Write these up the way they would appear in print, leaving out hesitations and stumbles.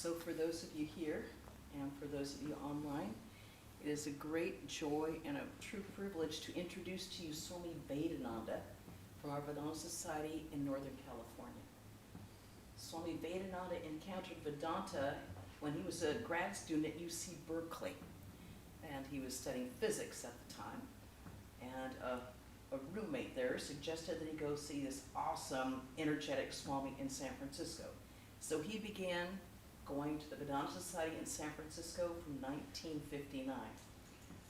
So for those of you here and for those of you online, it is a great joy and a true privilege to introduce to you Swami Vedananda from our Vedanta Society in Northern California. Swami Vedananda encountered Vedanta when he was a grad student at UC Berkeley, and he was studying physics at the time. And a roommate there suggested that he go see this awesome, energetic Swami in San Francisco. So he began going to the Vedanta Society in San Francisco from 1959.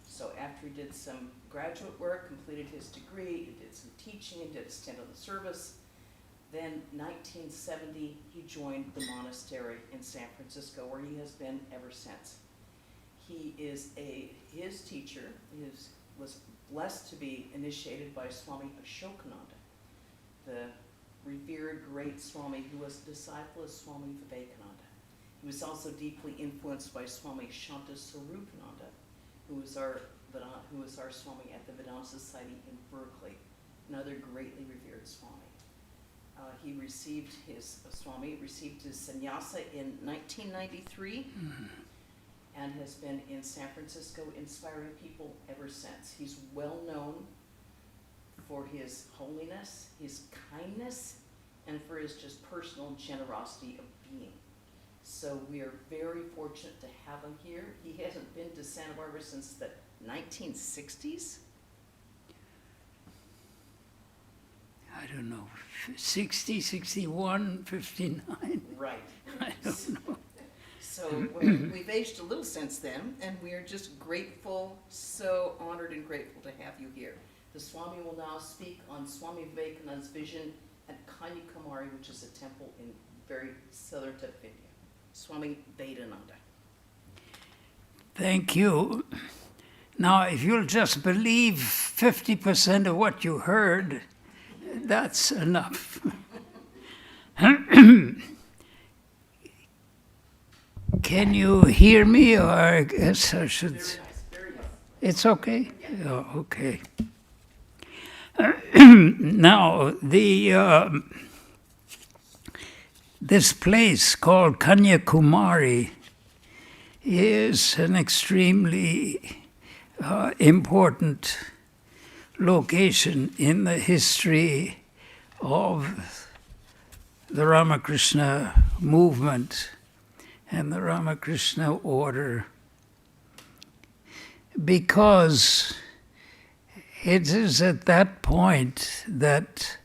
So after he did some graduate work, completed his degree, he did some teaching, and did a stint on the service. Then 1970, he joined the monastery in San Francisco, where he has been ever since. His teacher was blessed to be initiated by Swami Ashokananda, the revered great Swami who was a disciple of Swami Vivekananda. He was also deeply influenced by Swami Shantasarupananda, who was our Swami at the Vedanta Society in Berkeley, another greatly revered Swami. He received his sannyasa in 1993 and has been in San Francisco inspiring people ever since. He's well known for his holiness, his kindness, and for his just personal generosity of being. So we are very fortunate to have him here. He hasn't been to Santa Barbara since the 1960s. I don't know, 60, 61, 59? Right. I don't know. So we've aged a little since then, and we are just grateful, so honored and grateful to have you here. The Swami will now speak on Swami Vivekananda's vision at Kanyakumari, which is a temple in very southern tip of India. Swami Vedananda. Thank you. Now, if you'll just believe 50% of what you heard, that's enough. Can you hear me, or I guess I should... Very nice, very nice. It's okay? Yeah. Oh, okay. Now, this place called Kanyakumari is an extremely important location in the history of the Ramakrishna movement and the Ramakrishna Order, because it is at that point that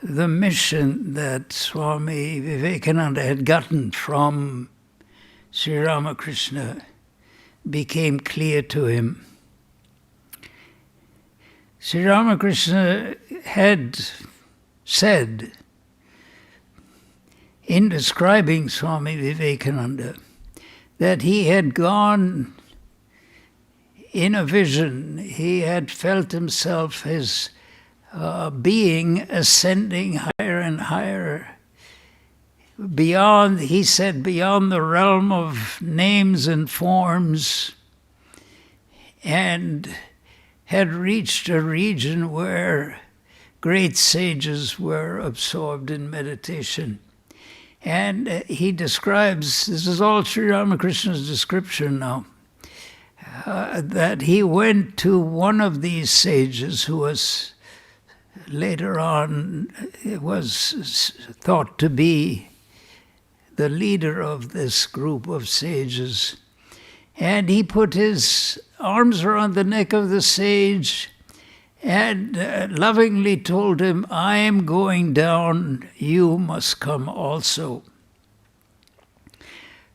the mission that Swami Vivekananda had gotten from Sri Ramakrishna became clear to him. Sri Ramakrishna had said, in describing Swami Vivekananda, that he had gone in a vision. He had felt himself, his being, ascending higher and higher, beyond, he said, beyond the realm of names and forms, and had reached a region where great sages were absorbed in meditation. And he describes, this is all Sri Ramakrishna's description now, that he went to one of these sages who was later on was thought to be the leader of this group of sages. And he put his arms around the neck of the sage and lovingly told him, "I am going down, you must come also."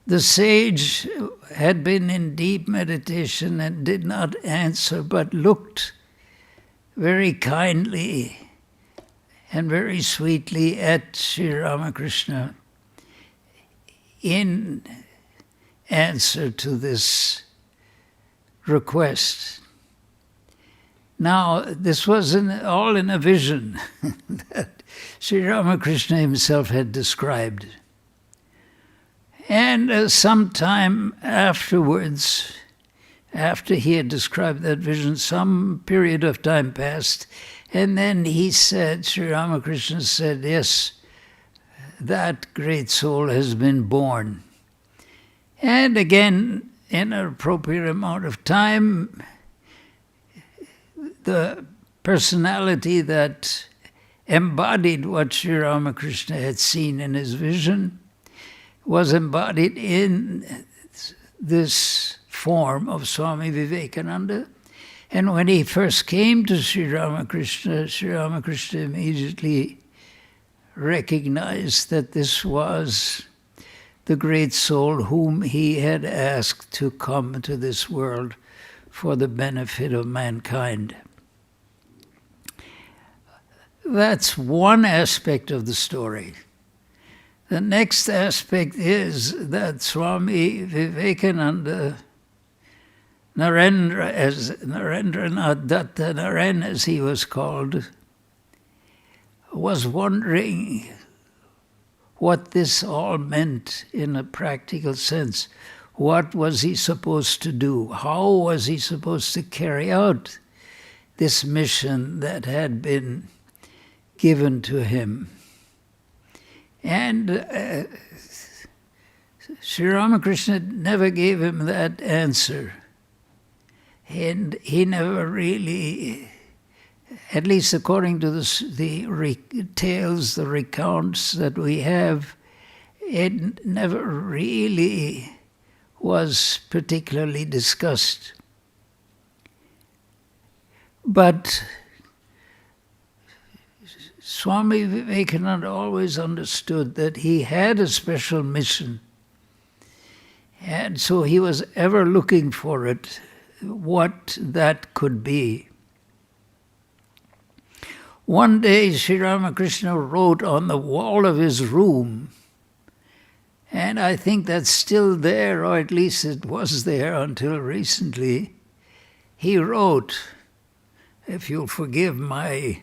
The sage had been in deep meditation and did not answer, but looked very kindly and very sweetly at Sri Ramakrishna in answer to this request. Now, this was all in a vision that Sri Ramakrishna himself had described. And some afterwards, after he had described that vision, some period of time passed, and then he said, Sri Ramakrishna said, yes, that great soul has been born. And again, in an appropriate amount of time, the personality that embodied what Sri Ramakrishna had seen in his vision was embodied in this form of Swami Vivekananda. And when he first came to Sri Ramakrishna immediately recognized that this was the great soul whom he had asked to come to this world for the benefit of mankind. That's one aspect of the story. The next aspect is that Swami Vivekananda, Narendranath Datta, Naren as he was called, was wondering what this all meant in a practical sense. What was he supposed to do? How was he supposed to carry out this mission that had been given to him? And Sri Ramakrishna never gave him that answer. And he never really, at least according to the tales, the recounts that we have, it never really was particularly discussed. But Swami Vivekananda always understood that he had a special mission, and so he was ever looking for it, what that could be. One day Sri Ramakrishna wrote on the wall of his room, and I think that's still there, or at least it was there until recently. He wrote, if you'll forgive my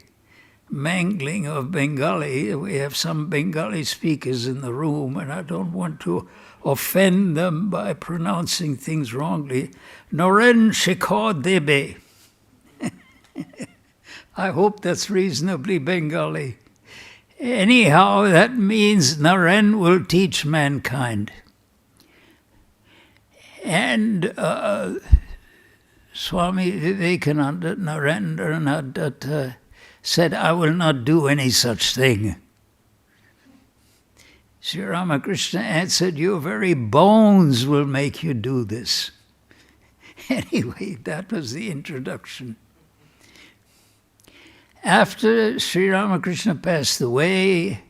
mangling of Bengali, we have some Bengali speakers in the room, and I don't want to offend them by pronouncing things wrongly. Noren Shikhor Debe. I hope that's reasonably Bengali. Anyhow, that means Naren will teach mankind. And Swami Vivekananda, Narendranath Datta, said, I will not do any such thing. Sri Ramakrishna answered, your very bones will make you do this. Anyway, that was the introduction. After Sri Ramakrishna passed away,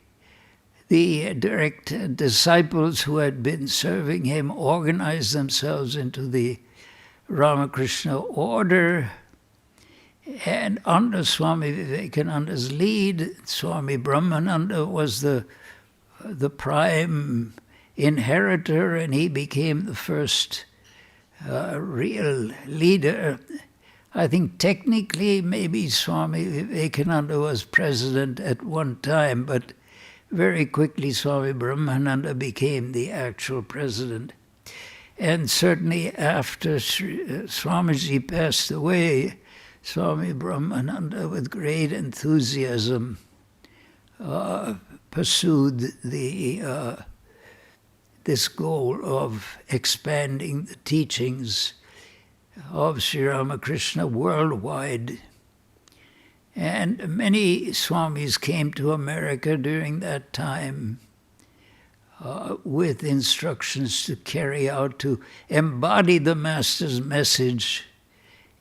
the direct disciples who had been serving him organized themselves into the Ramakrishna Order, and under Swami Vivekananda's lead, Swami Brahmananda was the prime inheritor, and he became the first real leader. I think technically maybe Swami Vivekananda was president at one time, but very quickly Swami Brahmananda became the actual president. And certainly after Swamiji passed away, Swami Brahmananda, with great enthusiasm, pursued this goal of expanding the teachings of Sri Ramakrishna worldwide. And many Swamis came to America during that time with instructions to carry out, to embody the Master's message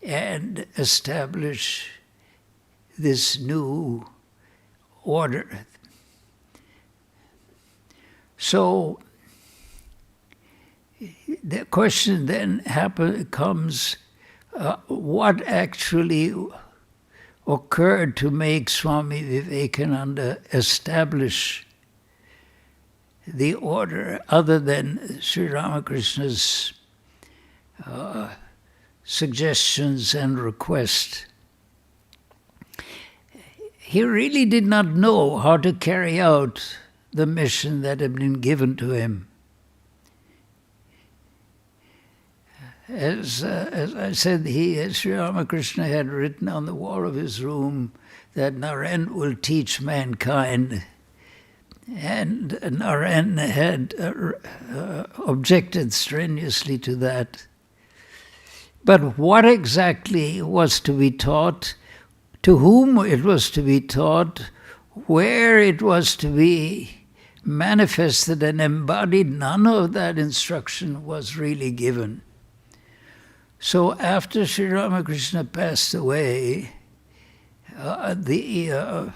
and establish this new order. So the question then comes, what actually occurred to make Swami Vivekananda establish the order other than Sri Ramakrishna's suggestions and requests? He really did not know how to carry out the mission that had been given to him. As I said, Sri Ramakrishna had written on the wall of his room that Naren will teach mankind. And Naren had objected strenuously to that. But what exactly was to be taught, to whom it was to be taught, where it was to be manifested and embodied, none of that instruction was really given. So after Sri Ramakrishna passed away, the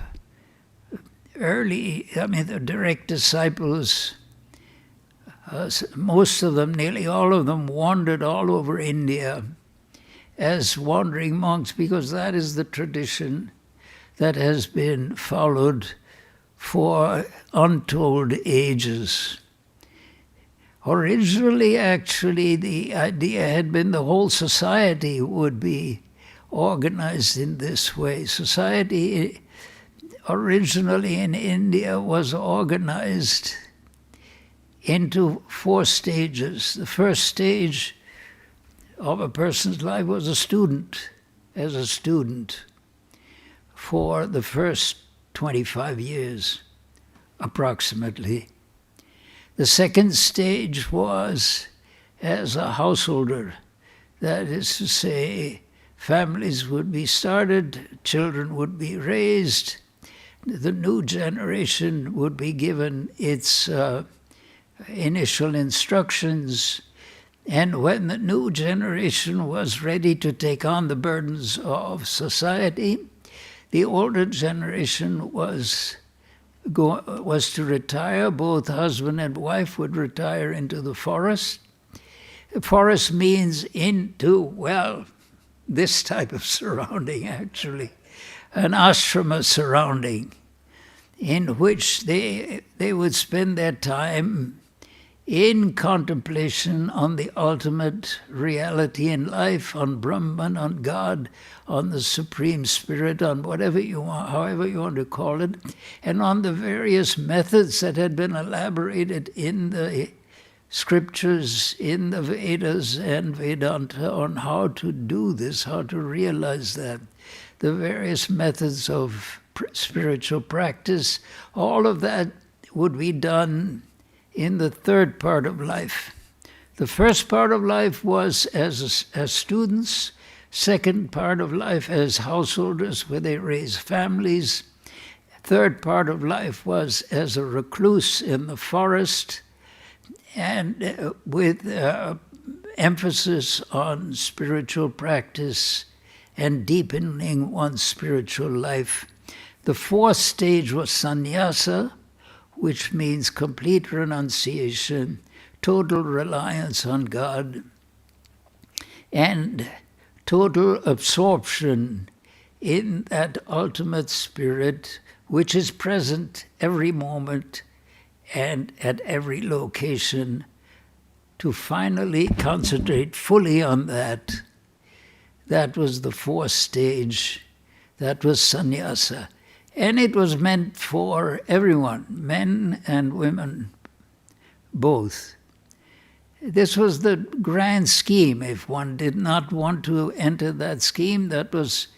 direct disciples, most of them, nearly all of them, wandered all over India as wandering monks, because that is the tradition that has been followed for untold ages. Originally, actually, the idea had been the whole society would be organized in this way. Society originally in India was organized into 4 stages. The first stage of a person's life was as a student for the first 25 years, approximately. The second stage was as a householder. That is to say, families would be started, children would be raised, the new generation would be given its initial instructions, and when the new generation was ready to take on the burdens of society, the older generation was to retire. Both husband and wife would retire into the forest. The forest means into, this type of surrounding actually, an ashrama surrounding, in which they would spend their time in contemplation on the ultimate reality in life, on Brahman, on God, on the Supreme Spirit, on whatever you want, however you want to call it, and on the various methods that had been elaborated in the scriptures, in the Vedas and Vedanta, on how to do this, how to realize that. The various methods of spiritual practice, all of that would be done in the third part of life. The first part of life was as students, second part of life as householders, where they raised families. Third part of life was as a recluse in the forest, and with emphasis on spiritual practice and deepening one's spiritual life. The fourth stage was sannyasa, which means complete renunciation, total reliance on God, and total absorption in that ultimate spirit which is present every moment and at every location, to finally concentrate fully on that. That was the fourth stage. That was sannyasa. And it was meant for everyone, men and women, both. This was the grand scheme. If one did not want to enter that scheme, that was,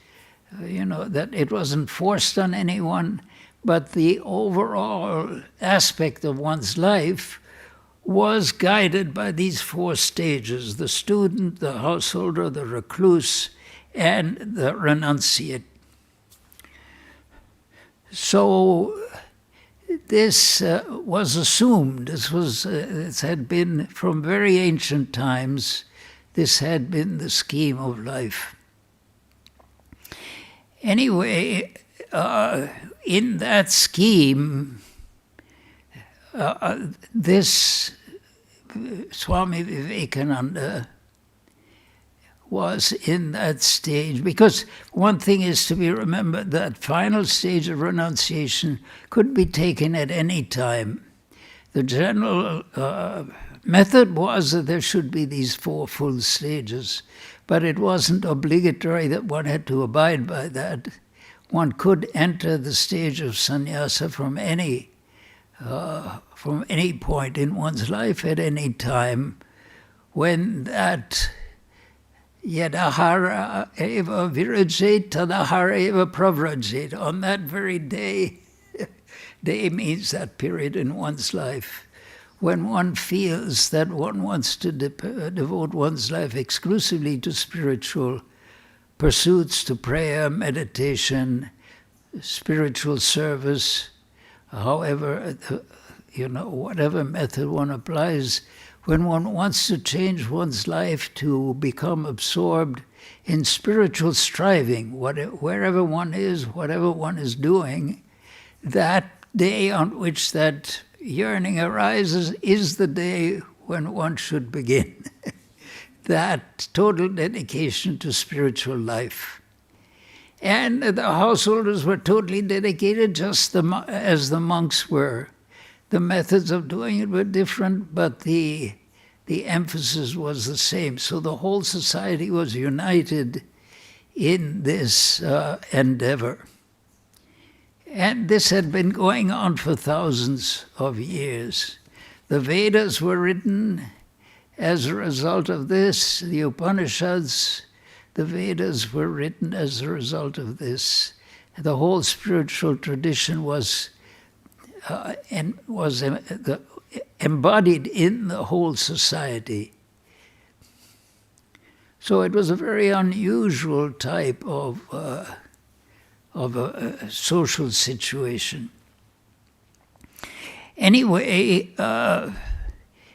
that it wasn't forced on anyone, but the overall aspect of one's life was guided by these 4 stages: the student, the householder, the recluse, and the renunciate. So this was assumed. This had been from very ancient times. This had been the scheme of life. Anyway, in that scheme, this Swami Vivekananda was in that stage, because one thing is to be remembered, that final stage of renunciation could be taken at any time. The general method was that there should be these 4 full stages, but it wasn't obligatory that one had to abide by that. One could enter the stage of sannyasa from any point in one's life at any time, when that yadahara eva virajet tadahara eva pravrajet, on that very day day means that period in one's life when one feels that one wants to devote one's life exclusively to spiritual pursuits, to prayer, meditation, spiritual service, however, whatever method one applies, when one wants to change one's life to become absorbed in spiritual striving, wherever one is, whatever one is doing, that day on which that yearning arises is the day when one should begin that total dedication to spiritual life. And the householders were totally dedicated, just as the monks were. The methods of doing it were different, but the emphasis was the same. So the whole society was united in this endeavor. And this had been going on for thousands of years. The Vedas were written as a result of this. The Upanishads, the Vedas were written as a result of this. The whole spiritual tradition was embodied in the whole society. So it was a very unusual type of a social situation. Anyway, at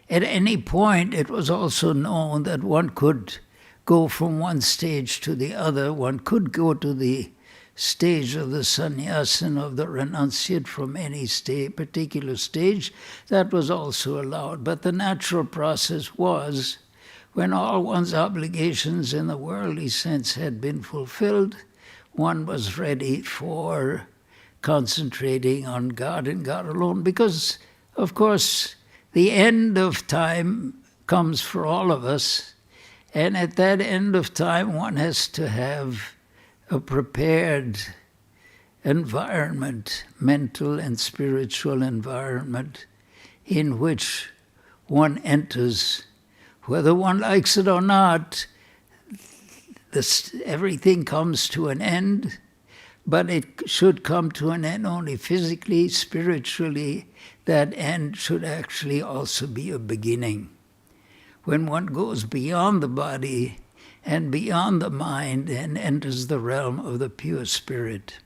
any point it was also known that one could go from one stage to the other. One could go to the stage of the sannyas and of the renunciate from any particular stage. That was also allowed. But the natural process was, when all one's obligations in the worldly sense had been fulfilled, one was ready for concentrating on God and God alone. Because, of course, the end of time comes for all of us. And at that end of time, one has to have a prepared environment, mental and spiritual environment, in which one enters. Whether one likes it or not, everything comes to an end, but it should come to an end only physically, spiritually. That end should actually also be a beginning. When one goes beyond the body and beyond the mind and enters the realm of the pure spirit.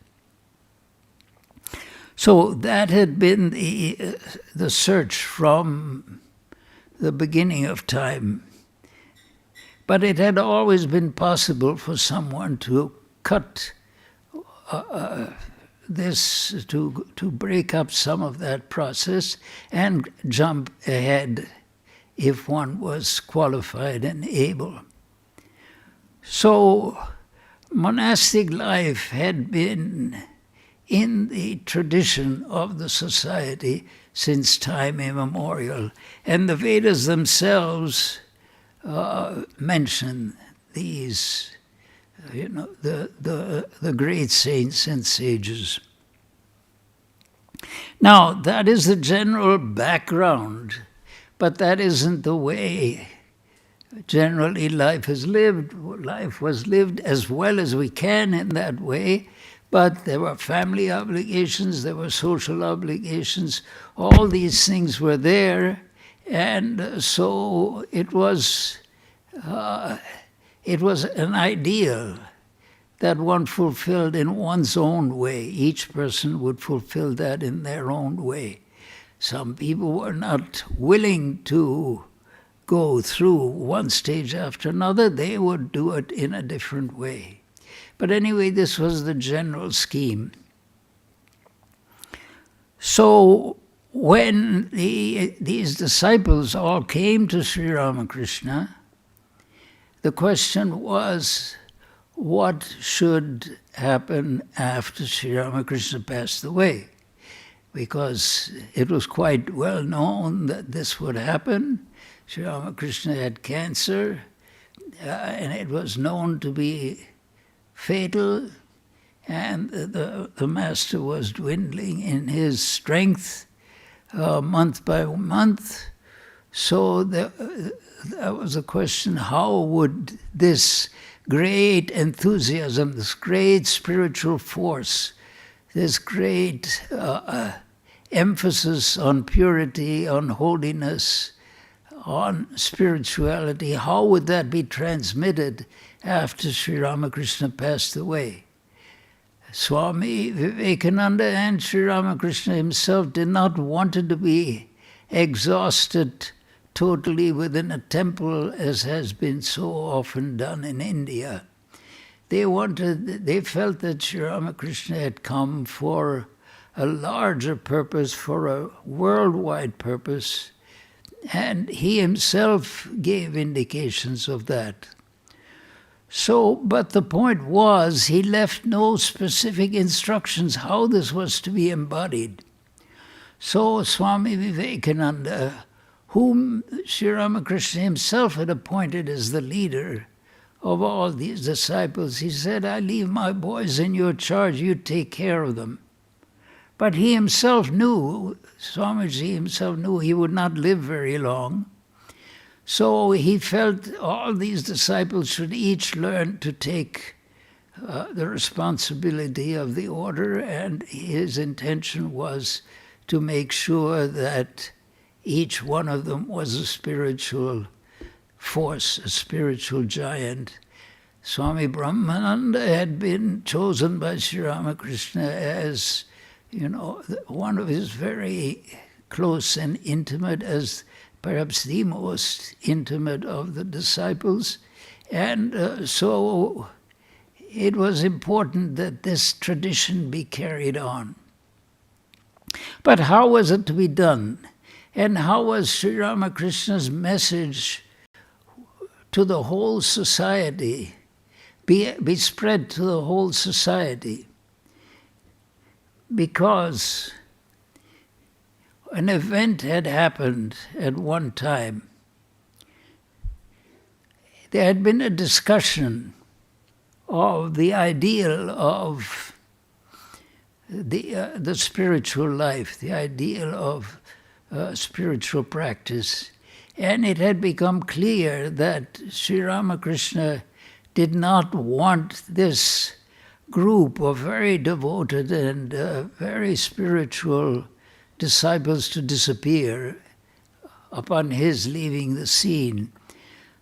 So that had been the search from the beginning of time. But it had always been possible for someone to cut this, to break up some of that process and jump ahead if one was qualified and able. So monastic life had been in the tradition of the society since time immemorial. And the Vedas themselves mention these, the great saints and sages. Now, that is the general background, but that isn't the way generally life is lived. Life was lived as well as we can in that way, but there were family obligations, there were social obligations, all these things were there, and so it was an ideal that one fulfilled in one's own way. Each person would fulfill that in their own way. Some people were not willing to go through one stage after another. They would do it in a different way. But anyway, this was the general scheme. So when these disciples all came to Sri Ramakrishna, the question was, what should happen after Sri Ramakrishna passed away? Because it was quite well known that this would happen. Sri Ramakrishna had cancer, and it was known to be fatal, and the master was dwindling in his strength month by month. So that was a question, how would this great enthusiasm, this great spiritual force, this great emphasis on purity, on holiness, on spirituality, how would that be transmitted after Sri Ramakrishna passed away? Swami Vivekananda and Sri Ramakrishna himself did not want it to be exhausted totally within a temple, as has been so often done in India. They felt that Sri Ramakrishna had come for a larger purpose, for a worldwide purpose, and he himself gave indications of that. So, but the point was, he left no specific instructions how this was to be embodied. So Swami Vivekananda, whom Sri Ramakrishna himself had appointed as the leader of all these disciples, he said, I leave my boys in your charge, you take care of them. But he himself knew, Swamiji himself knew he would not live very long. So he felt all these disciples should each learn to take the responsibility of the order, and his intention was to make sure that each one of them was a spiritual force, a spiritual giant. Swami Brahmananda had been chosen by Sri Ramakrishna as, one of his very close and intimate, as perhaps the most intimate of the disciples. And so it was important that this tradition be carried on. But how was it to be done? And how was Sri Ramakrishna's message to the whole society be spread to the whole society? Because an event had happened at one time. There had been a discussion of the ideal of the spiritual life, the ideal of spiritual practice. And it had become clear that Sri Ramakrishna did not want this group of very devoted and very spiritual disciples to disappear upon his leaving the scene.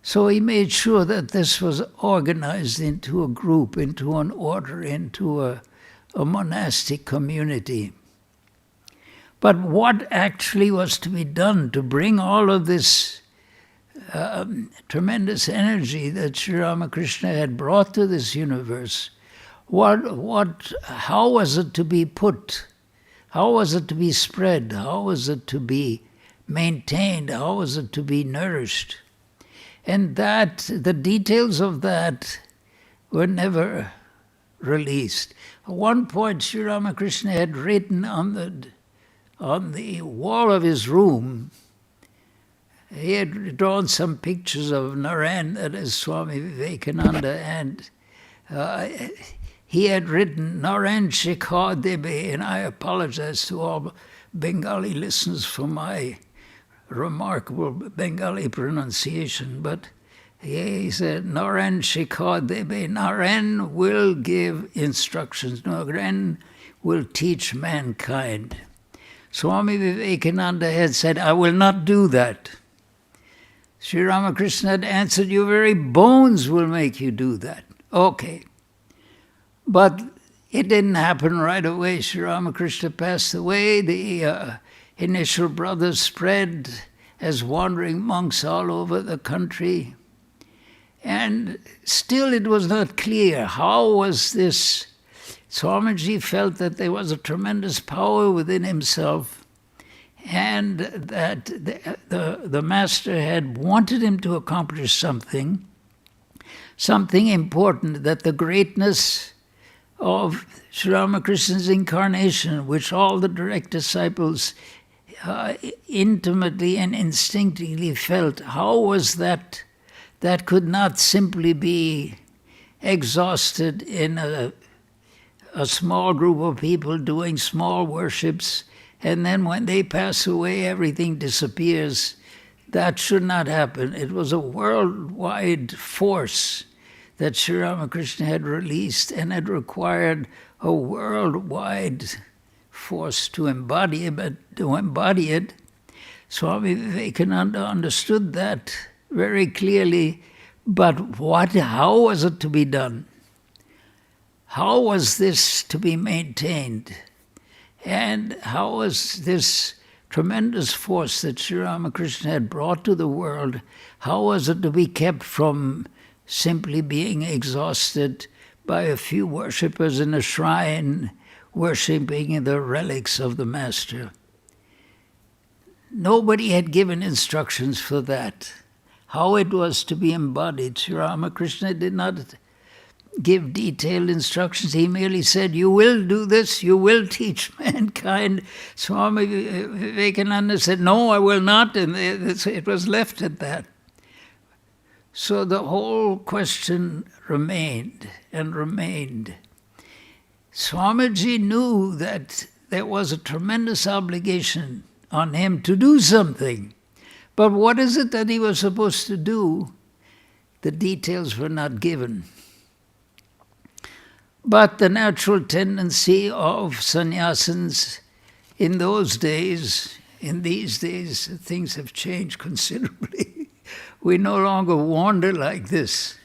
So he made sure that this was organized into a group, into an order, into a monastic community. But what actually was to be done to bring all of this tremendous energy that Sri Ramakrishna had brought to this universe, how was it to be put? How was it to be spread? How was it to be maintained? How was it to be nourished? And the details of that were never released. At one point, Sri Ramakrishna had written on the wall of his room, he had drawn some pictures of Narayan, that is Swami Vivekananda, and he had written Narayan Shikhar Debe, and I apologize to all Bengali listeners for my remarkable Bengali pronunciation, but he said Narayan Shikhar Debe, Narayan will give instructions, Narayan will teach mankind. Swami Vivekananda had said, I will not do that. Sri Ramakrishna had answered, your very bones will make you do that. Okay. But it didn't happen right away. Sri Ramakrishna passed away. The initial brothers spread as wandering monks all over the country. And still it was not clear. How was this? Swamiji felt that there was a tremendous power within himself, and that the master had wanted him to accomplish something important, that the greatness of Sri Ramakrishna's incarnation, which all the direct disciples intimately and instinctively felt, how was that could not simply be exhausted in a small group of people doing small worships, and then when they pass away, everything disappears. That should not happen. It was a worldwide force that Sri Ramakrishna had released, and it required a worldwide force to embody it, but to embody it, Swami Vivekananda understood that very clearly. But how was it to be done? How was this to be maintained? And how was this tremendous force that Sri Ramakrishna had brought to the world, how was it to be kept from simply being exhausted by a few worshippers in a shrine worshipping the relics of the Master? Nobody had given instructions for that. How it was to be embodied, Sri Ramakrishna did not give detailed instructions. He merely said, you will do this, you will teach mankind. Swami Vivekananda said, no, I will not, and it was left at that. So the whole question remained and remained. Swamiji knew that there was a tremendous obligation on him to do something. But what is it that he was supposed to do? The details were not given. But the natural tendency of sannyasins in those days, in these days, things have changed considerably. We no longer wander like this.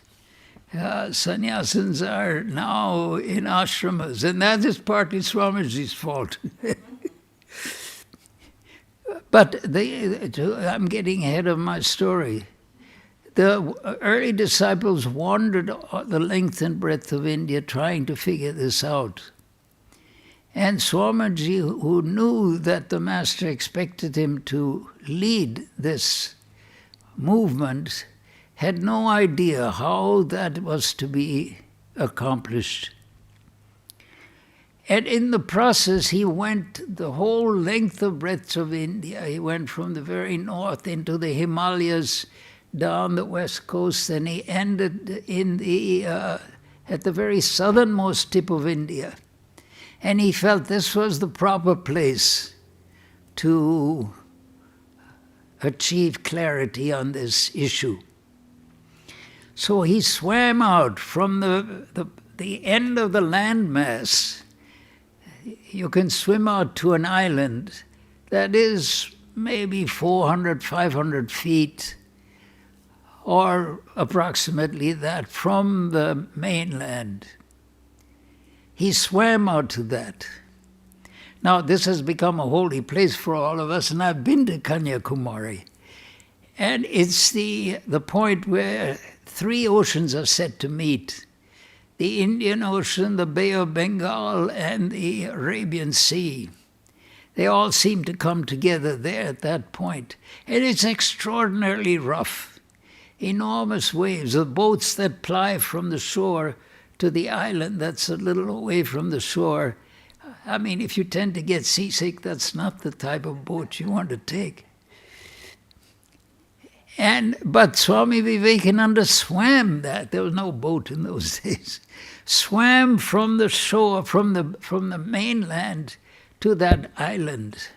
Sannyasins are now in ashramas, and that is partly Swamiji's fault. But I'm getting ahead of my story. The early disciples wandered the length and breadth of India trying to figure this out. And Swamiji, who knew that the Master expected him to lead this movement, had no idea how that was to be accomplished. And in the process, he went the whole length and breadth of India. He went from the very north into the Himalayas, down the west coast, and he ended in at the very southernmost tip of India. And he felt this was the proper place to achieve clarity on this issue. So he swam out from the end of the landmass. You can swim out to an island that is maybe 400, 500 feet, or approximately that, from the mainland. He swam out to that. Now, this has become a holy place for all of us, and I've been to Kanyakumari. And it's the point where three oceans are set to meet. The Indian Ocean, the Bay of Bengal, and the Arabian Sea. They all seem to come together there at that point. And it's extraordinarily rough. Enormous waves, the boats that ply from the shore to the island that's a little away from the shore. I mean, if you tend to get seasick, that's not the type of boat you want to take. But Swami Vivekananda swam that. There was no boat in those days. Swam from the shore, from the mainland to that island.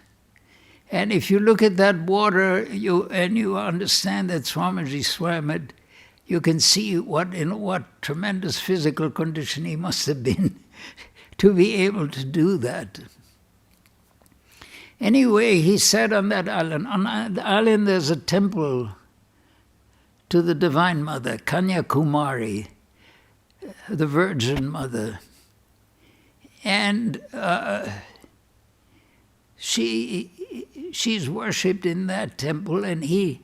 And if you look at that water, you understand that Swamiji swam it, you can see in what tremendous physical condition he must have been to be able to do that. Anyway, he sat on that island. On the island there's a temple to the Divine Mother, Kanyakumari, the Virgin Mother. And she's worshipped in that temple, and he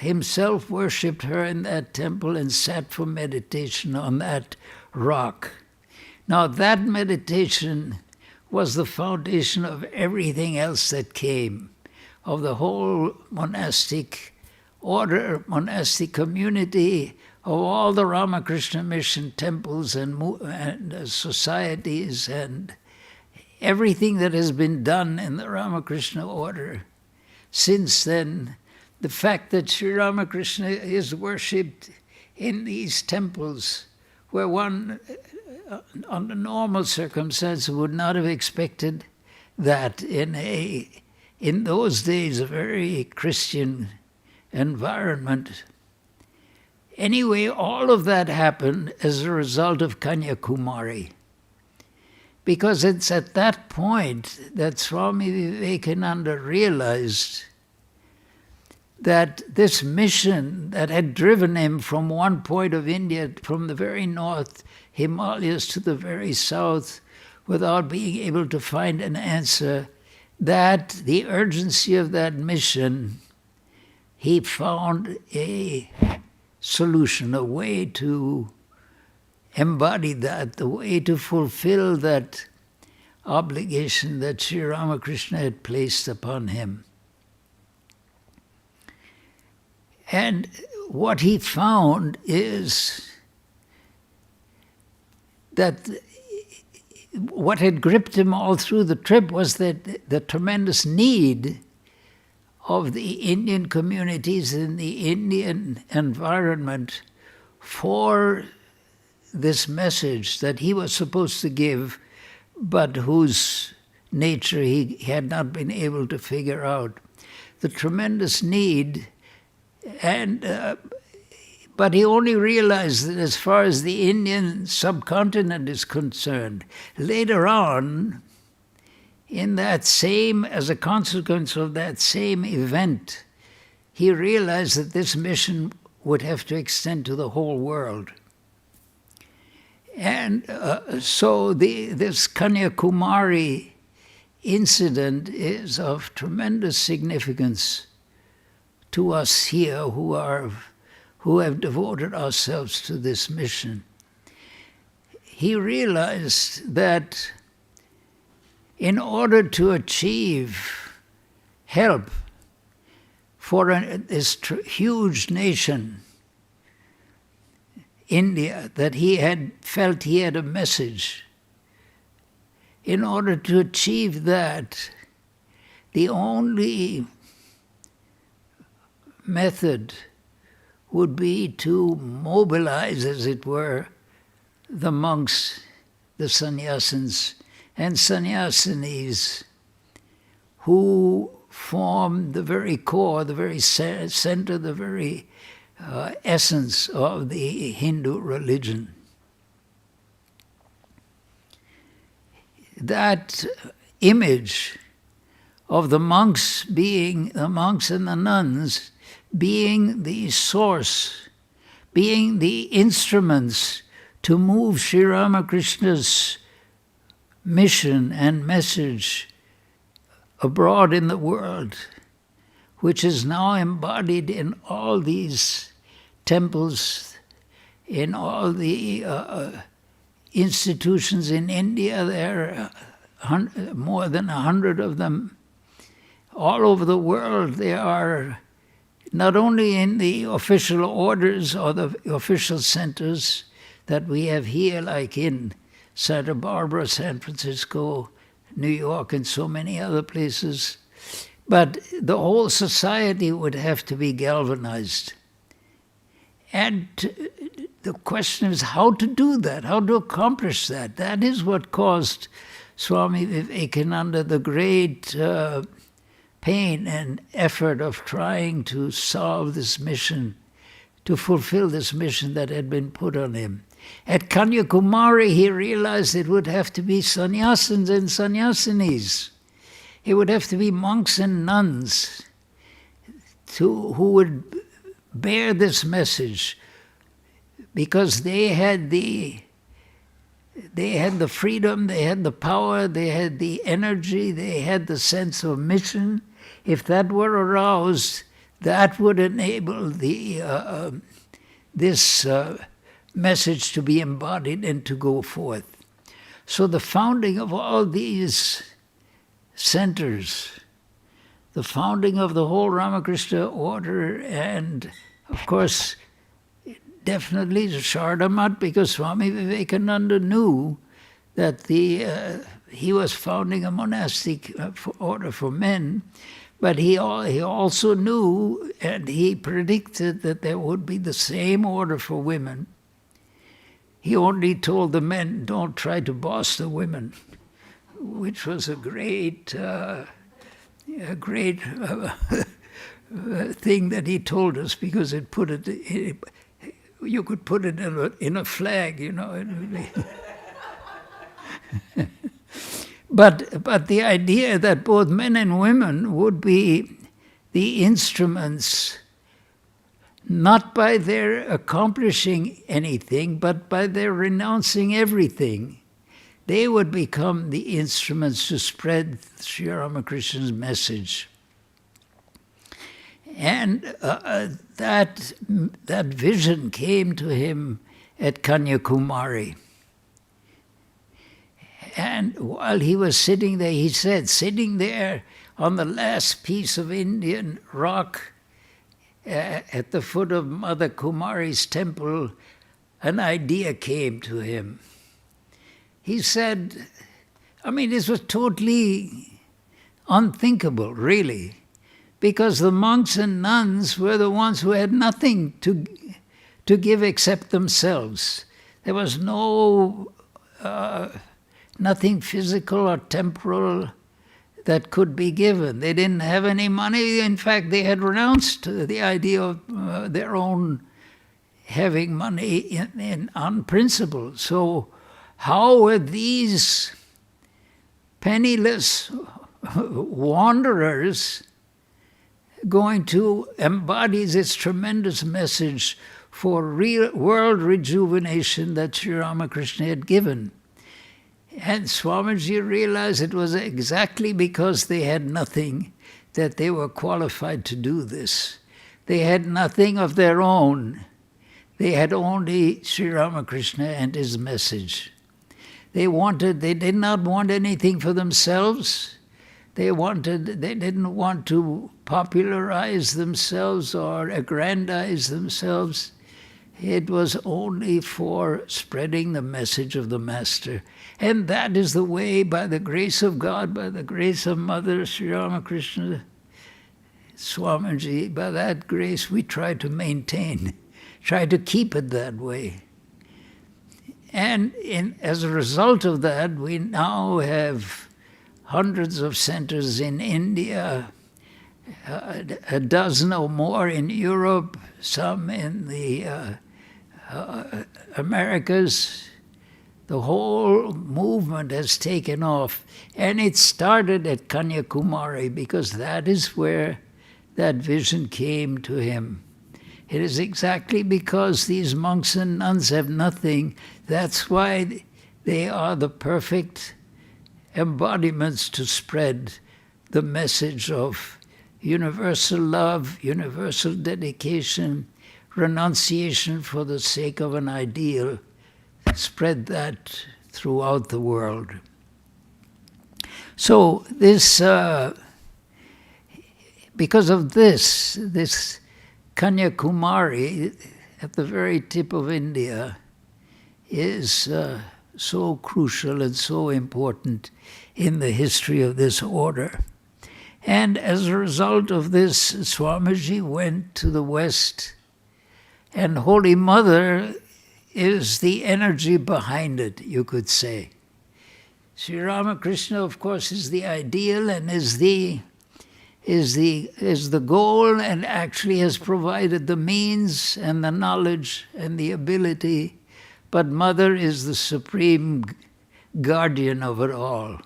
himself worshipped her in that temple and sat for meditation on that rock. Now that meditation was the foundation of everything else that came, of the whole monastic order, monastic community, of all the Ramakrishna mission temples and societies and everything that has been done in the Ramakrishna Order. Since then, the fact that Sri Ramakrishna is worshipped in these temples where one, under normal circumstances, would not have expected that in those days, a very Christian environment. Anyway, all of that happened as a result of Kanyakumari. because it's at that point that Swami Vivekananda realized that this mission that had driven him from one point of India, from the very north Himalayas to the very south, without being able to find an answer, that the urgency of that mission, he found a solution, a way to embody that, the way to fulfill that obligation that Sri Ramakrishna had placed upon him. And what he found is that what had gripped him all through the trip was that the tremendous need of the Indian communities in the Indian environment for this message that he was supposed to give, but whose nature he had not been able to figure out. The tremendous need, but he only realized that as far as the Indian subcontinent is concerned. Later on, in that same, as a consequence of that same event, he realized that this mission would have to extend to the whole world. And so this Kanyakumari incident is of tremendous significance to us here who have devoted ourselves to this mission. He realized that in order to achieve help for this huge nation, India, that he had felt he had a message, in order to achieve that, the only method would be to mobilize, as it were, the monks, the sannyasins and sannyasinis, who form the very core, the very center, the very essence of the Hindu religion. That image of the monks and the nuns being the source, being the instruments to move Sri Ramakrishna's mission and message abroad in the world, which is now embodied in all these temples, in all the institutions in India. There are more than 100 of them. All over the world there are, not only in the official orders or the official centers that we have here, like in Santa Barbara, San Francisco, New York, and so many other places, but the whole society would have to be galvanized. And the question is how to do that, how to accomplish that. That is what caused Swami Vivekananda the great pain and effort of trying to solve this mission, to fulfill this mission that had been put on him. At Kanyakumari, he realized it would have to be sannyasins and sannyasinis. It would have to be monks and nuns who would bear this message, because they had the freedom, they had the power, they had the energy, they had the sense of mission. If that were aroused, that would enable this message to be embodied and to go forth. So the founding of all these centers, the founding of the whole Ramakrishna Order, and of course definitely the Sharda Math, because Swami Vivekananda knew that he was founding a monastic order for men, but he also knew, and he predicted, that there would be the same order for women. He only told the men, don't try to boss the women, which was a great thing that he told us, because it put it, you could put it in a flag, you know. But the idea that both men and women would be the instruments, not by their accomplishing anything, but by their renouncing everything, they would become the instruments to spread Sri Ramakrishna's message. And that vision came to him at Kanyakumari. And while he was sitting there, he said, sitting there on the last piece of Indian rock at the foot of Mother Kumari's temple, an idea came to him. He said, this was totally unthinkable, really, because the monks and nuns were the ones who had nothing to give except themselves. There was nothing physical or temporal that could be given. They didn't have any money. In fact, they had renounced the idea of their own having money on principle. So how were these penniless wanderers going to embody this tremendous message for real world rejuvenation that Sri Ramakrishna had given? And Swamiji realized it was exactly because they had nothing that they were qualified to do this. They had nothing of their own. They had only Sri Ramakrishna and his message. They did not want anything for themselves. They didn't want to popularize themselves or aggrandize themselves. It was only for spreading the message of the Master. And that is the way, by the grace of God, by the grace of Mother Sri Ramakrishna Swamiji, by that grace we try to maintain, try to keep it that way. And as a result of that, we now have hundreds of centers in India, a dozen or more in Europe, some in the Americas. The whole movement has taken off. And it started at Kanyakumari because that is where that vision came to him. It is exactly because these monks and nuns have nothing. That's why they are the perfect embodiments to spread the message of universal love, universal dedication, renunciation for the sake of an ideal. Spread that throughout the world. So this, because of this Kanyakumari at the very tip of India is so crucial and so important in the history of this order. And as a result of this, Swamiji went to the West, and Holy Mother is the energy behind it, you could say. Sri Ramakrishna, of course, is the ideal and is the goal, and actually has provided the means and the knowledge and the ability, but Mother is the supreme guardian of it all.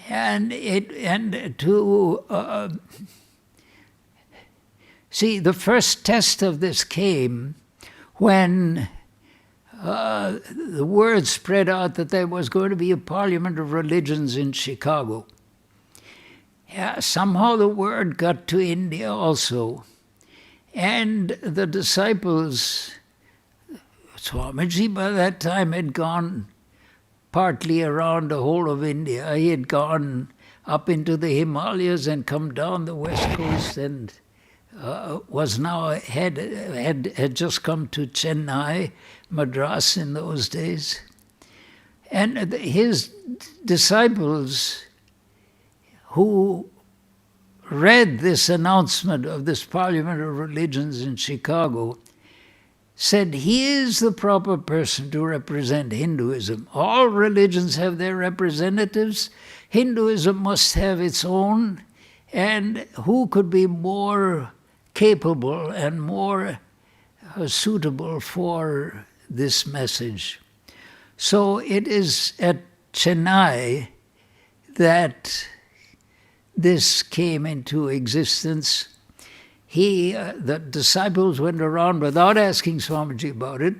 And see, the first test of this came when the word spread out that there was going to be a parliament of religions in Chicago. Yeah, somehow the word got to India also. And the disciples, Swamiji by that time had gone partly around the whole of India. He had gone up into the Himalayas and come down the west coast and was now had just come to Chennai, Madras in those days. And his disciples who read this announcement of this Parliament of Religions in Chicago said, he is the proper person to represent Hinduism. All religions have their representatives. Hinduism must have its own. And who could be more capable and more suitable for this message? So it is at Chennai that this came into existence. The disciples went around without asking Swamiji about it.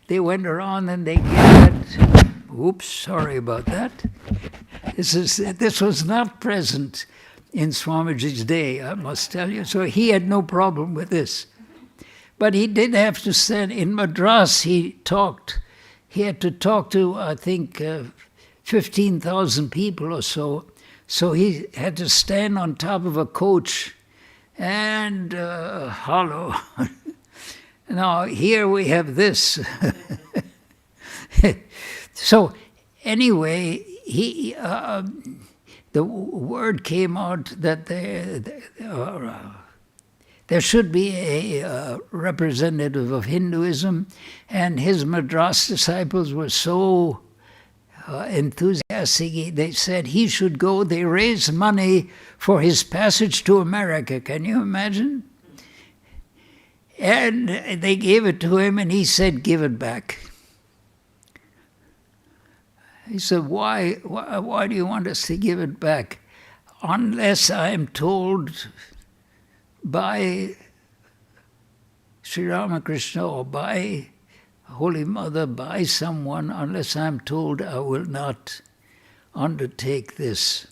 They went around and they gave it. Oops, sorry about that. This was not present in Swamiji's day, I must tell you. So he had no problem with this. But he did have to stand in Madras. He had to talk to, I think, 15,000 people or so. So he had to stand on top of a coach and hollow. Now, here we have this. So, anyway, the word came out that there should be a representative of Hinduism, and his Madras disciples were so enthusiastic. They said he should go. They raised money for his passage to America. Can you imagine? And they gave it to him, and he said, "Give it back." He said, why do you want us to give it back? Unless I am told by Sri Ramakrishna or by Holy Mother, by someone, unless I am told, I will not undertake this.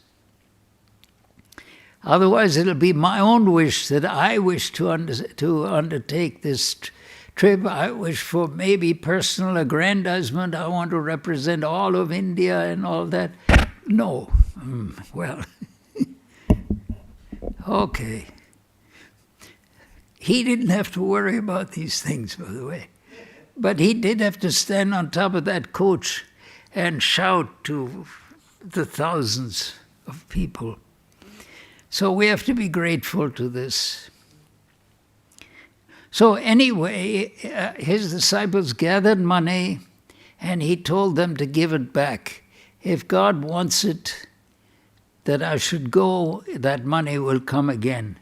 Otherwise, it'll be my own wish that I wish to undertake this trip. I wish for maybe personal aggrandizement. I want to represent all of India and all that. No. Well, okay. He didn't have to worry about these things, by the way. But he did have to stand on top of that coach and shout to the thousands of people. So we have to be grateful to this. So anyway, his disciples gathered money and he told them to give it back. If God wants it, that I should go, that money will come again.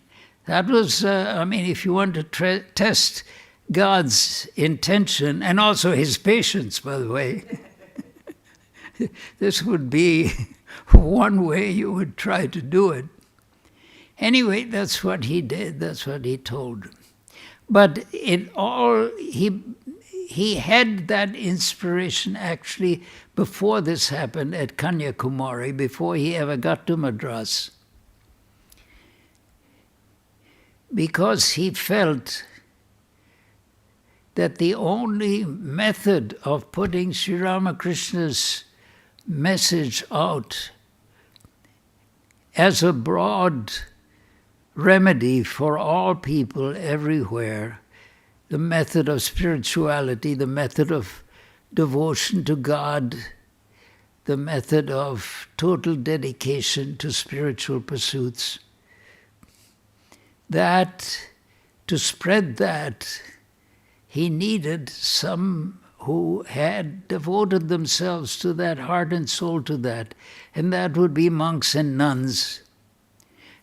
That was, if you want to test God's intention and also his patience, by the way, this would be one way you would try to do it. Anyway, that's what he did, that's what he told. But he had that inspiration actually before this happened at Kanyakumari, before he ever got to Madras. Because he felt that the only method of putting Sri Ramakrishna's message out as a broad remedy for all people everywhere, the method of spirituality, the method of devotion to God, the method of total dedication to spiritual pursuits, that to spread that, he needed some who had devoted themselves to that, heart and soul to that, and that would be monks and nuns.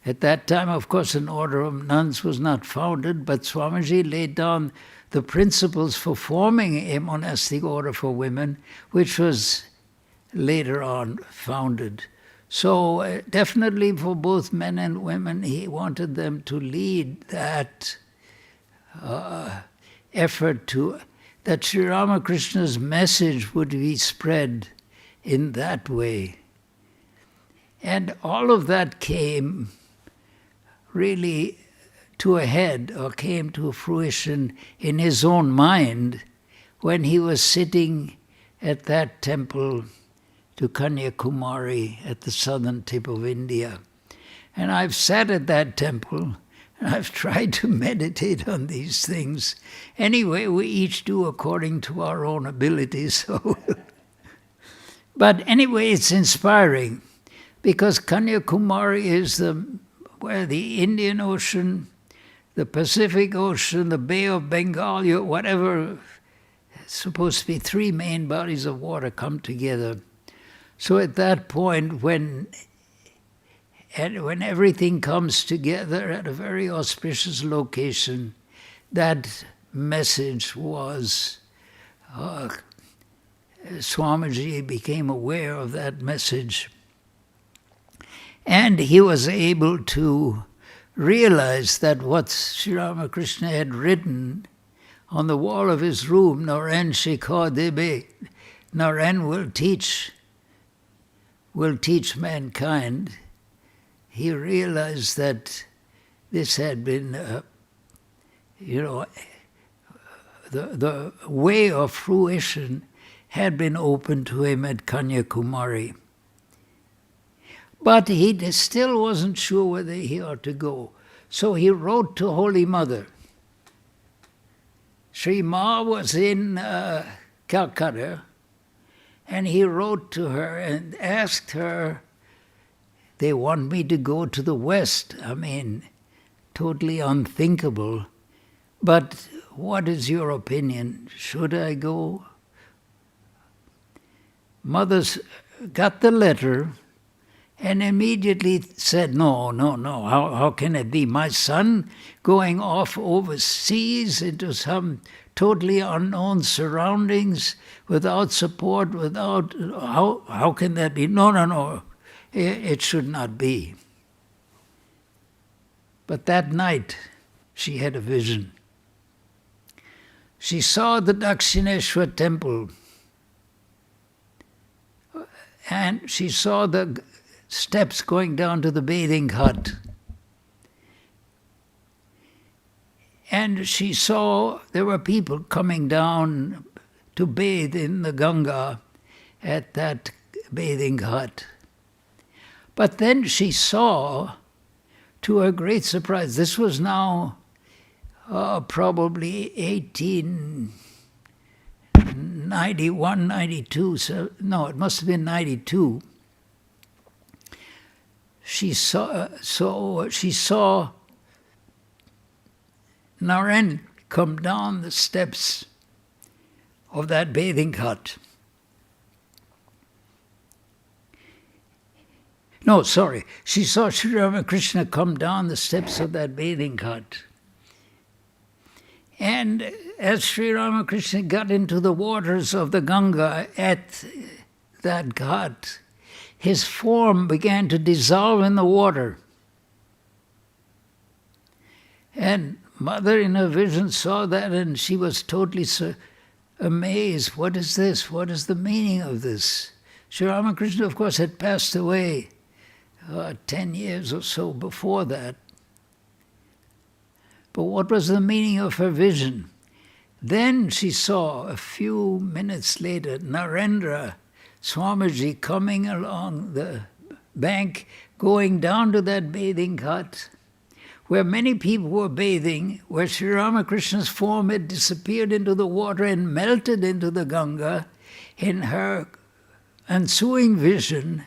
At that time, of course, an order of nuns was not founded, but Swamiji laid down the principles for forming a monastic order for women, which was later on founded. So definitely for both men and women, he wanted them to lead that effort that Sri Ramakrishna's message would be spread in that way. And all of that came really to a head, or came to fruition in his own mind when he was sitting at that temple to Kanyakumari at the southern tip of India. And I've sat at that temple and I've tried to meditate on these things. Anyway, we each do according to our own abilities. So. But anyway, it's inspiring because Kanyakumari is where the Indian Ocean, the Pacific Ocean, the Bay of Bengal, whatever, it's supposed to be three main bodies of water come together. So at that point, when everything comes together at a very auspicious location, that message was Swamiji became aware of that message. And he was able to realize that what Sri Ramakrishna had written on the wall of his room, Naren Shikha Debe, Naren will teach mankind. He realized that this had been, the way of fruition had been opened to him at Kanyakumari. But he still wasn't sure whether he ought to go. So he wrote to Holy Mother. Sri Ma was in Calcutta, and he wrote to her and asked her, they want me to go to the West. I mean, totally unthinkable. But what is your opinion? Should I go? Mother's got the letter and immediately said, no. How can it be? My son going off overseas into some totally unknown surroundings, without support, how can that be? No. It should not be. But that night, she had a vision. She saw the Dakshineshwar temple, and she saw the steps going down to the bathing hut. And she saw there were people coming down to bathe in the Ganga at that bathing hut. But then she saw, to her great surprise, this was now probably 1891, 92, no, it must have been 92. She saw Naren come down the steps of that bathing hut. No, sorry. She saw Sri Ramakrishna come down the steps of that bathing hut. And as Sri Ramakrishna got into the waters of the Ganga at that ghat, his form began to dissolve in the water. And Mother in her vision saw that, and she was totally amazed. What is this? What is the meaning of this? Sri Ramakrishna, of course, had passed away 10 years or so before that. But what was the meaning of her vision? Then she saw, a few minutes later, Narendra Swamiji coming along the bank, going down to that bathing hut, where many people were bathing, where Sri Ramakrishna's form had disappeared into the water and melted into the Ganga. In her ensuing vision,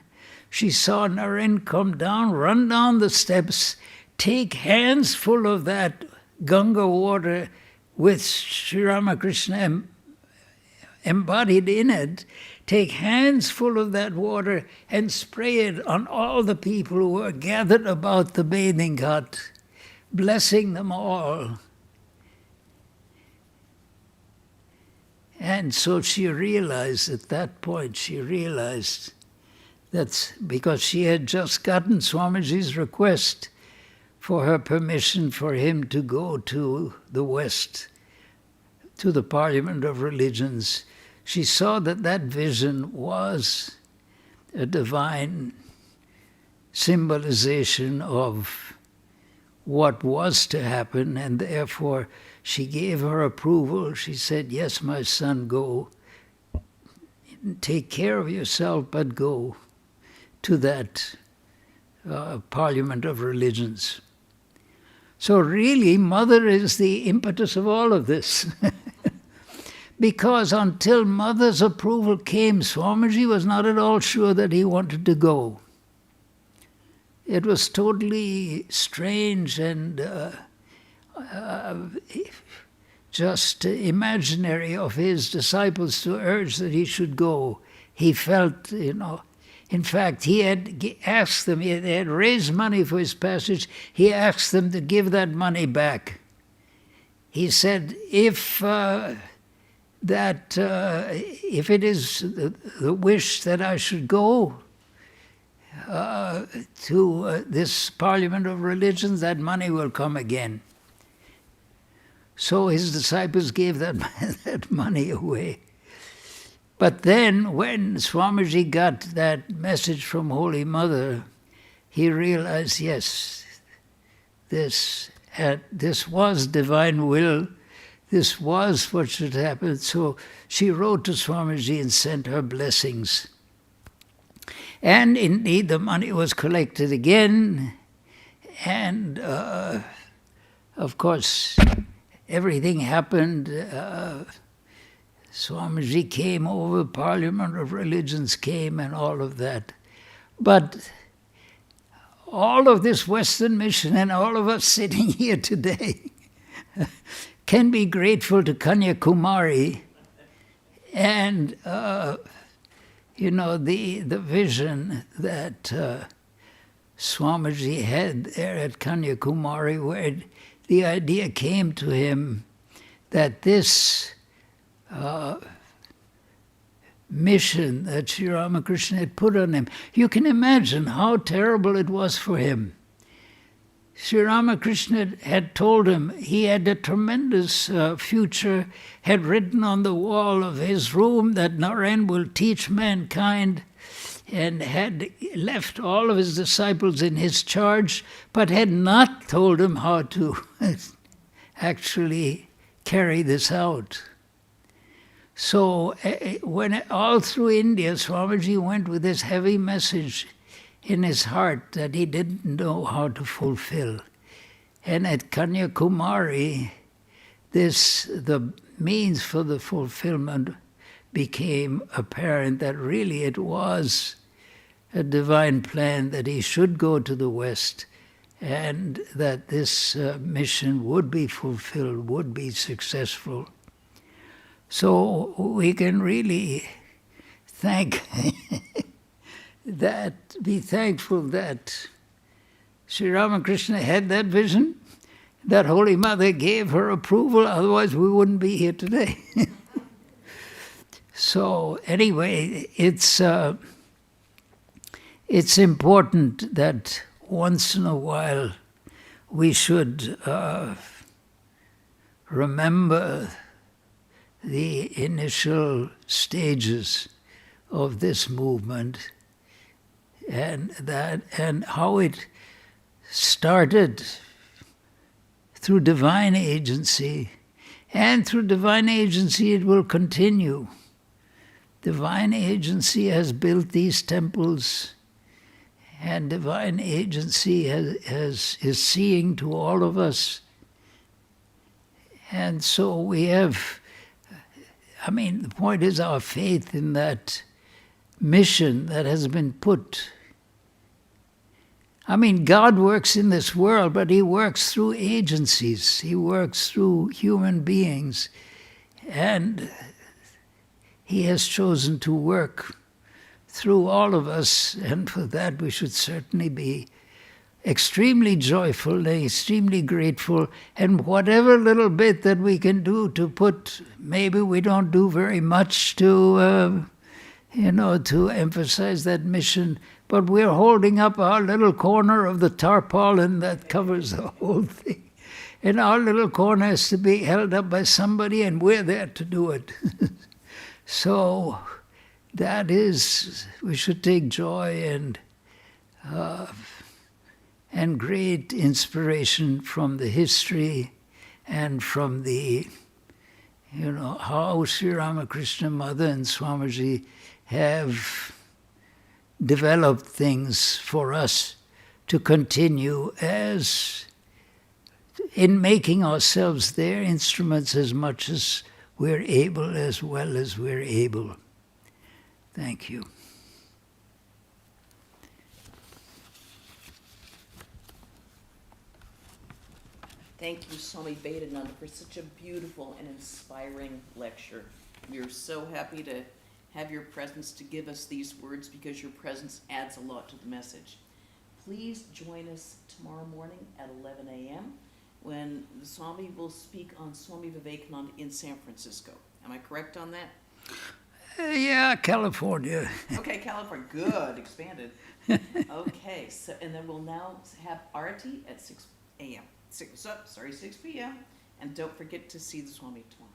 she saw Naren come down, run down the steps, take hands full of that Ganga water with Sri Ramakrishna embodied in it, take hands full of that water and spray it on all the people who were gathered about the bathing hut, blessing them all. And so she realized, at that point, that's because she had just gotten Swamiji's request for her permission for him to go to the West, to the Parliament of Religions. She saw that that vision was a divine symbolization of what was to happen, and therefore she gave her approval. She said, yes, my son, go. Take care of yourself, but go to that Parliament of Religions. So really, Mother is the impetus of all of this. Because until Mother's approval came, Swamiji was not at all sure that he wanted to go. It was totally strange and just imaginary of his disciples to urge that he should go. He felt, in fact, he had asked them, they had raised money for his passage, he asked them to give that money back. He said, if that if it is the wish that I should go to this Parliament of Religions, that money will come again. So his disciples gave that money away. But then when Swamiji got that message from Holy Mother, he realized, yes, this was divine will. This was what should happen. So she wrote to Swamiji and sent her blessings. And indeed, the money was collected again. And of course, everything happened. Swamiji came over, Parliament of Religions came, and all of that. But all of this Western mission and all of us sitting here today can be grateful to Kanyakumari and, the vision that Swamiji had there at Kanyakumari, where the idea came to him that this mission that Sri Ramakrishna had put on him, you can imagine how terrible it was for him. Sri Ramakrishna had told him he had a tremendous future, had written on the wall of his room that Naren will teach mankind, and had left all of his disciples in his charge, but had not told him how to actually carry this out. So when all through India, Swamiji went with this heavy message in his heart that he didn't know how to fulfill. And at Kanyakumari, the means for the fulfillment became apparent, that really it was a divine plan that he should go to the West, and that this mission would be fulfilled, would be successful. So we can really be thankful that Sri Ramakrishna had that vision, that Holy Mother gave her approval, otherwise we wouldn't be here today. So anyway, it's important that once in a while we should remember the initial stages of this movement, and how it started through divine agency, and through divine agency it will continue. Divine agency has built these temples, and divine agency is seeing to all of us. And so we have, the point is our faith in that mission that has been put. God works in this world, but He works through agencies. He works through human beings. And He has chosen to work through all of us, and for that we should certainly be extremely joyful and extremely grateful, and whatever little bit that we can do to put, maybe we don't do very much to emphasize that mission, but we're holding up our little corner of the tarpaulin that covers the whole thing. And our little corner has to be held up by somebody, and we're there to do it. So that is, we should take joy and great inspiration from the history and from the, how Sri Ramakrishna Mother and Swamiji have developed things for us to continue as in making ourselves their instruments as much as we're able, as well as we're able. Thank you. Thank you, Swami Vedananda, for such a beautiful and inspiring lecture. We are so happy to have your presence to give us these words, because your presence adds a lot to the message. Please join us tomorrow morning at 11 a.m. when the Swami will speak on Swami Vivekananda in San Francisco. Am I correct on that? Yeah, California. Okay, California, good, expanded. Okay, so, and then we'll now have Arati at 6 a.m. 6 p.m. And don't forget to see the Swami tomorrow.